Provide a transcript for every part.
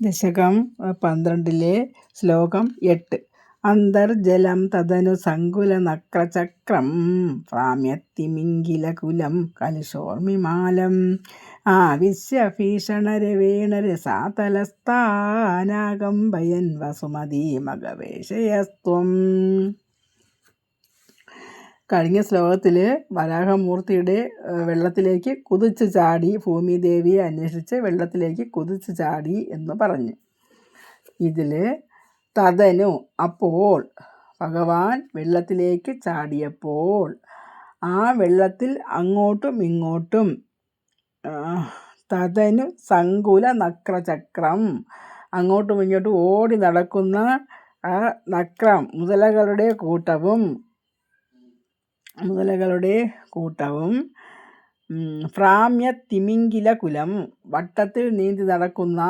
ദശകം 12 ശ്ലോകം 8. അന്തർജലം തദനു സങ്കുലനക്രചക്രം ഭ്രാമ്യത്തിമിംഗിലകുലം കലുഷോർമിമാലം ആവിശ്യഭീഷണരവേണ രസാതലസ്ഥാനാകമ്പയൻ വസുമതീമഗവേഷയസ്ത്വം. കഴിഞ്ഞ ശ്ലോകത്തിൽ വരാഹമൂർത്തിയുടെ വെള്ളത്തിലേക്ക് കുതിച്ചു ചാടി ഭൂമിദേവിയെ അന്വേഷിച്ച് വെള്ളത്തിലേക്ക് കുതിച്ചു ചാടി എന്ന് പറഞ്ഞു. ഇതിൽ തദനു അപ്പോൾ ഭഗവാൻ വെള്ളത്തിലേക്ക് ചാടിയപ്പോൾ ആ വെള്ളത്തിൽ അങ്ങോട്ടും ഇങ്ങോട്ടും തദനു സങ്കുല നക്രചക്രം അങ്ങോട്ടും ഇങ്ങോട്ടും ഓടി നടക്കുന്ന ആ നക്രം മുതലകളുടെ കൂട്ടവും ഭ്രാമ്യത്തിമിംഗിലകുലം വട്ടത്തിൽ നീന്തി നടക്കുന്ന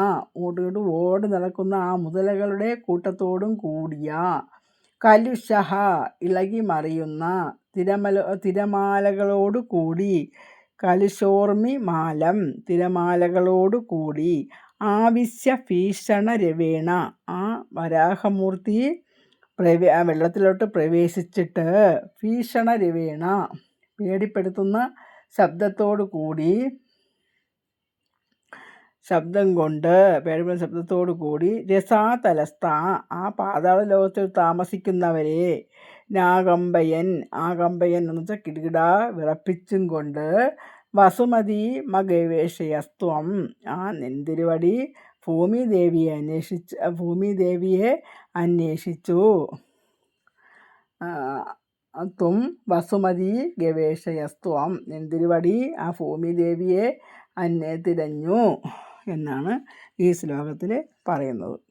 ഓടി നടക്കുന്ന ആ മുതലകളുടെ കൂട്ടത്തോടും കൂടിയ കലുഷഹ ഇളകി മറിയുന്ന തിരമാലകളോടു കൂടി കലുഷോർമിമാലം തിരമാലകളോടു കൂടി ആവിശ്യ ഭീഷണ രവേണ ആ വരാഹമൂർത്തി വെള്ളത്തിലോട്ട് പ്രവേശിച്ചിട്ട് ഭീഷണ രവേണ പേടിപ്പെടുത്തുന്ന ശബ്ദത്തോടു കൂടി രസാതലസ്ഥ ആ പാതാള ലോകത്തിൽ താമസിക്കുന്നവരെ നാഗമ്പയൻ എന്ന് വെച്ചാൽ കിടുകിടാ വിറപ്പിച്ചും കൊണ്ട് വസുമതി മഗവേഷയസ്ത്വം ആ നെന്തിരുവടി ഭൂമിദേവിയെ അന്വേഷിച്ചു. ത്വം വസുമതി ഗവേഷയസ്ത്വം നെന്തിരുവടി ആ ഭൂമിദേവിയെ തിരഞ്ഞു എന്നാണ് ഈ ശ്ലോകത്തിൽ പറയുന്നത്.